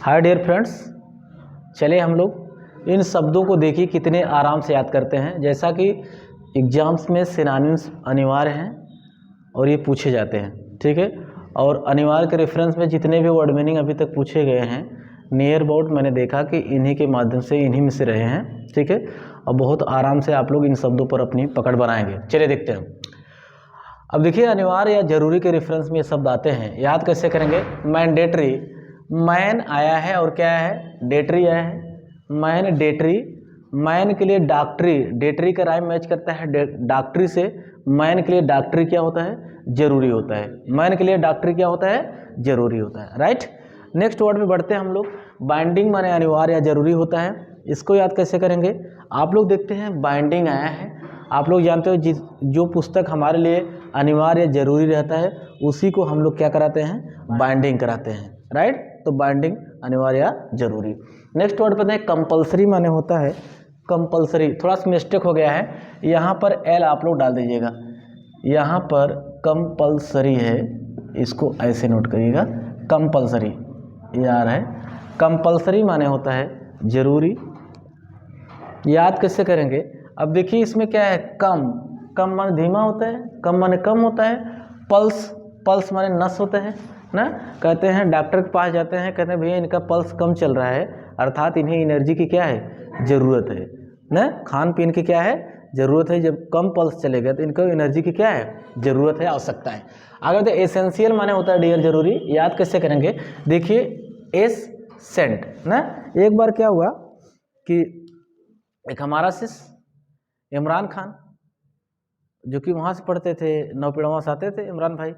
Hi dear friends, चले हम लोग इन शब्दों को देखिए कितने आराम से याद करते हैं। जैसा कि एग्जाम्स में सिनोनिम्स अनिवार्य हैं और ये पूछे जाते हैं, ठीक है। और अनिवार्य के रेफरेंस में जितने भी वर्ड मीनिंग अभी तक पूछे गए हैं नियर अबाउट मैंने देखा कि इन्हीं के माध्यम से इन्हीं में से रहे हैं, ठीक है। और बहुत आराम से आप लोग इन शब्दों पर अपनी पकड़ बनाएंगे। चलिए देखते हैं। अब देखिए अनिवार्य या जरूरी के रेफरेंस में ये शब्द आते हैं, याद कैसे करेंगे। मैंडेटरी, मैन आया है और क्या है, डेटरी आया है। मैन डेटरी, मैन के लिए डॉक्टरी, डेटरी का राइम मैच करता है डॉक्टरी से। मैन के लिए डॉक्टरी क्या होता है, जरूरी होता है। मैन के लिए डॉक्टरी क्या होता है, जरूरी होता है, राइट। नेक्स्ट वर्ड में बढ़ते हैं हम लोग। बाइंडिंग माने अनिवार्य या जरूरी होता है। इसको याद कैसे करेंगे, आप लोग देखते हैं बाइंडिंग आया है। आप लोग जानते हो जो पुस्तक हमारे लिए अनिवार्य या जरूरी रहता है उसी को हम लोग क्या कराते हैं, बाइंडिंग कराते हैं, राइट। तो बाइंडिंग अनिवार्य या जरूरी। नेक्स्ट वर्ड पता है कंपलसरी माने होता है कंपलसरी। थोड़ा सा मिस्टेक हो गया है, यहाँ पर एल आप लोग डाल दीजिएगा, यहाँ पर कंपलसरी है, इसको ऐसे नोट करिएगा। कंपलसरी यार है, कंपलसरी माने होता है जरूरी। याद कैसे करेंगे, अब देखिए इसमें क्या है, कम, कम माने धीमा होता है, कम माने कम होता है। पल्स, पल्स माने नस होता है ना। कहते हैं डॉक्टर के पास जाते हैं, कहते हैं भैया इनका पल्स कम चल रहा है, अर्थात इन्हें एनर्जी की क्या है, ज़रूरत है ना। खान पीन की क्या है, ज़रूरत है। जब कम पल्स चलेगा तो इनको एनर्जी की क्या है, ज़रूरत है, आवश्यकता है। अगर तो एसेंशियल माने होता है डियर जरूरी। याद कैसे करेंगे, देखिए एस सेंट ना। एक बार क्या हुआ कि एक हमारा शिष्य इमरान खान, जो कि वहाँ से पढ़ते थे, नौपिड़वा से आते थे इमरान भाई,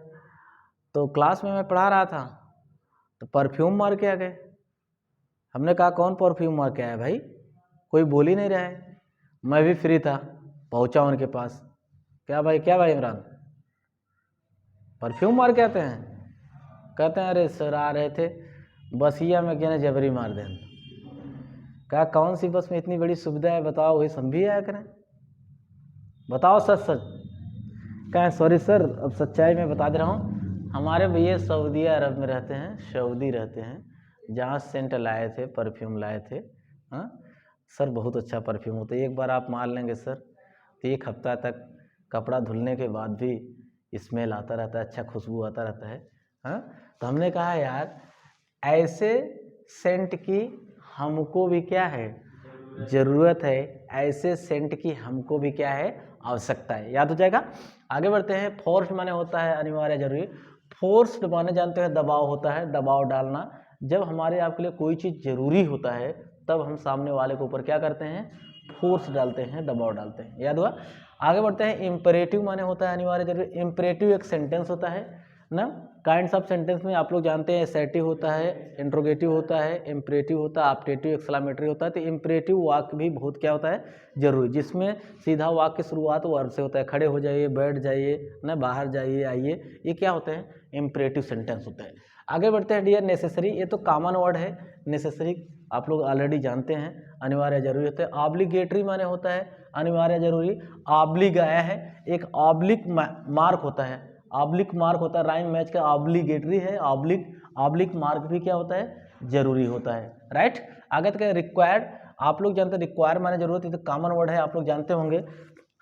तो क्लास में मैं पढ़ा रहा था तो परफ्यूम मार के आ गए। हमने कहा कौन परफ्यूम मार के आया भाई, कोई बोल ही नहीं रहा है। मैं भी फ्री था, पहुँचा उनके पास, क्या भाई इमरान परफ्यूम मार के आते हैं। कहते हैं अरे सर आ रहे थे बसिया में, क्या जबरी मार दें। क्या कौन सी बस में इतनी बड़ी सुविधा है बताओ, वही हम भी आया करें, बताओ सच सच। कहें सॉरी सर, अब सच्चाई में बता दे रहा हूँ, हमारे भैया सऊदी अरब में रहते हैं, सऊदी रहते हैं, जहाँ सेंट लाए थे, परफ्यूम लाए थे। हाँ सर बहुत अच्छा परफ्यूम होता है, एक बार आप मान लेंगे सर तो एक हफ्ता तक कपड़ा धुलने के बाद भी स्मेल आता रहता है, अच्छा खुशबू आता रहता है। हाँ तो हमने कहा यार ऐसे सेंट की हमको भी क्या है, ज़रूरत है, ऐसे सेंट की हमको भी क्या है, आवश्यकता है। याद हो जाएगा। आगे बढ़ते हैं। फोर्स माने होता है अनिवार्य जरूरी। फोर्स माने जानते हैं दबाव होता है, दबाव डालना। जब हमारे आपके लिए कोई चीज़ जरूरी होता है तब हम सामने वाले के ऊपर क्या करते हैं, फोर्स डालते हैं, दबाव डालते हैं। याद हुआ। आगे बढ़ते हैं। इम्परेटिव माने होता है अनिवार्य जरूरी। इम्परेटिव एक सेंटेंस होता है ना। काइंड्स ऑफ सेंटेंस में आप लोग जानते हैं एसेटिव होता है, इंट्रोगेटिव होता है, इम्परेटिव होता है, ऑप्टेटिव, एक्सक्लेमेटरी होता है। तो इम्परेटिव वाक्य भी बहुत क्या होता है, जरूरी, जिसमें सीधा वाक्य की शुरुआत वर्ब से होता है। खड़े हो जाइए, बैठ जाइए ना, बाहर जाइए, आइए, ये क्या होते हैं, इम्परेटिव सेंटेंस होता है। आगे बढ़ते हैं डियर नेसेसरी। ये तो कॉमन वर्ड है, नेसेसरी आप लोग ऑलरेडी जानते हैं, अनिवार्य जरूरी होता है। ऑब्लिगेटरी माने होता है अनिवार्य जरूरी। ऑब्लिग आया है, एक ऑब्लिक मार्क होता है, ऑब्लिक मार्क होता है, राइम मैच का ऑब्लिगेटरी है, ऑब्लिक, ऑब्लिक मार्क भी क्या होता है, जरूरी होता है, राइट। आगे तक रिक्वायर्ड, आप लोग जानते हैं रिक्वायर माने जरूरत, ये तो कॉमन वर्ड है, आप लोग जानते होंगे।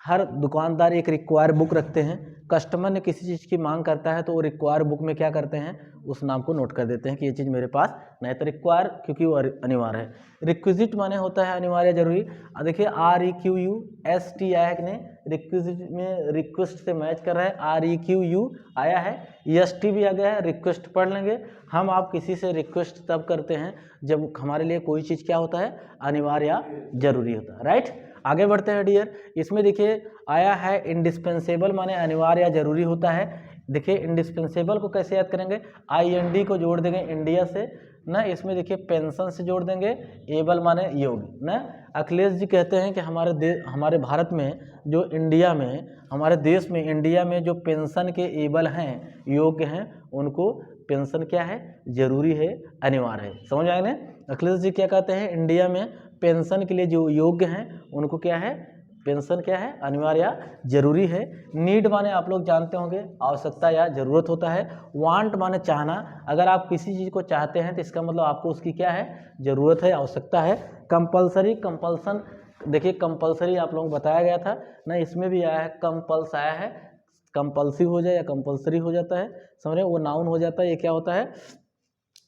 हर दुकानदार एक रिक्वायर बुक रखते हैं। कस्टमर ने किसी चीज़ की मांग करता है तो वो रिक्वायर बुक में क्या करते हैं, उस नाम को नोट कर देते हैं कि ये चीज़ मेरे पास नहीं, तो रिक्वायर क्योंकि वो अनिवार्य है। रिक्विजिट माने होता है अनिवार्य जरूरी। देखिए REQUST आया है कि नहीं, रिक्विजिट में रिक्वेस्ट से मैच कर रहा है, REQU आया है, EST भी आ गया है, रिक्वेस्ट पढ़ लेंगे। हम आप किसी से रिक्वेस्ट तब करते हैं जब हमारे लिए कोई चीज़ क्या होता है, अनिवार्य या जरूरी होता है, राइट। आगे बढ़ते हैं डियर। इसमें देखिए आया है इंडिस्पेंसेबल माने अनिवार्य या जरूरी होता है। देखिए इंडिस्पेंसेबल को कैसे याद करेंगे, IND को जोड़ देंगे इंडिया से ना, इसमें देखिए पेंशन से जोड़ देंगे, एबल माने योग्य ना। अखिलेश जी कहते हैं कि हमारे भारत में जो इंडिया में, हमारे देश में, इंडिया में जो पेंशन के एबल हैं, योग्य हैं, उनको पेंशन क्या है, जरूरी है, अनिवार्य है। समझ आए ना। अखिलेश जी क्या कहते हैं, इंडिया में पेंशन के लिए जो योग्य हैं उनको क्या है, पेंशन क्या है, अनिवार्य या जरूरी है। नीड माने आप लोग जानते होंगे आवश्यकता या जरूरत होता है। वांट माने चाहना, अगर आप किसी चीज़ को चाहते हैं तो इसका मतलब आपको उसकी क्या है, जरूरत है, आवश्यकता है। कंपलसरी, कंपल्सन, देखिए कंपलसरी आप लोगों को बताया गया था ना, इसमें भी आया है कंपल्स आया है, कंपल्सिव हो जाए या कंपल्सरी हो जाता है, समझ रहे, वो नाउन हो जाता है, ये क्या होता है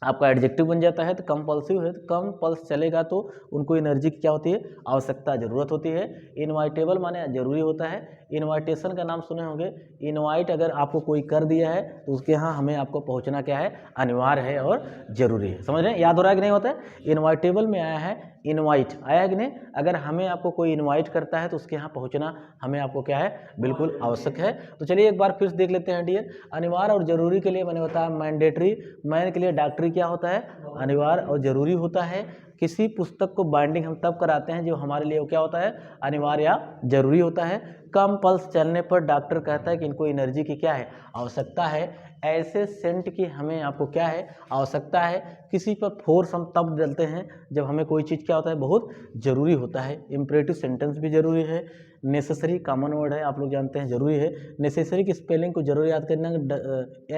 आपका एडजेक्टिव बन जाता है। तो कंपल्सिव है तो कम पल्स चलेगा तो उनको एनर्जी की क्या होती है, आवश्यकता, जरूरत होती है। इनवाइटेबल माने जरूरी होता है। इनवाइटेशन का नाम सुने होंगे, इनवाइट अगर आपको कोई कर दिया है तो उसके यहाँ हमें आपको पहुँचना क्या है, अनिवार्य है और जरूरी है। समझ रहे हैं, याद हो रहा है कि नहीं होता है। इनवाइटेबल में आया है इनवाइट, आया है कि नहीं, अगर हमें आपको कोई इनवाइट करता है तो उसके यहाँ पहुँचना हमें आपको क्या है, बिल्कुल आवश्यक है। तो चलिए एक बार फिर से देख लेते हैं डियर। अनिवार्य और जरूरी के लिए मैंने बताया मैंडेटरी, मैन के लिए डॉक्टरी क्या होता है, अनिवार्य और जरूरी होता है। किसी पुस्तक को बाइंडिंग हम तब कराते हैं जो हमारे लिए क्या होता है, अनिवार्य या जरूरी होता है। कम पल्स चलने पर डॉक्टर कहता है कि इनको एनर्जी की क्या है, आवश्यकता है। ऐसे सेंट की हमें आपको क्या है, आवश्यकता है। किसी पर फोर्स हम तब डालते हैं जब हमें कोई चीज़ क्या होता है, बहुत जरूरी होता है। इम्परेटिव सेंटेंस भी जरूरी है। नेसेसरी कॉमन वर्ड है, आप लोग जानते हैं, जरूरी है। नेसेसरी की स्पेलिंग को जरूर याद करना,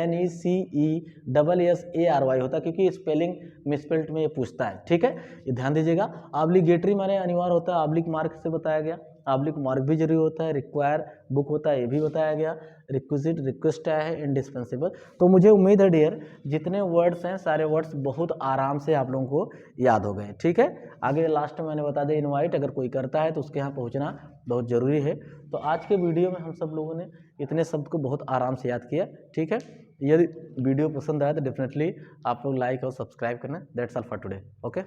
NECESSARY होता है, क्योंकि स्पेलिंग मिसस्पेल्ड में ये पूछता है, ठीक है, ये ध्यान दीजिएगा। ऑब्लिगेटरी माने अनिवार्य होता है, ऑब्लिक मार्क से बताया गया, ऑब्लिक मार्क भी जरूरी होता है। रिक्वायर बुक होता है, ये भी बताया गया। रिक्विजिट रिक्वेस्ट आया है, इंडिस्पेंसिबल। तो मुझे उम्मीद है डियर जितने वर्ड्स हैं सारे वर्ड्स बहुत आराम से आप लोगों को याद हो गए, ठीक है। आगे लास्ट में मैंने बता दिया इनवाइट अगर कोई करता है तो उसके यहाँ पहुँचना बहुत ज़रूरी है। तो आज के वीडियो में हम सब लोगों ने इतने शब्द को बहुत आराम से याद किया, ठीक है। यदि वीडियो पसंद आया तो डेफिनेटली आप लोग लाइक और सब्सक्राइब करना। That's all for today, okay.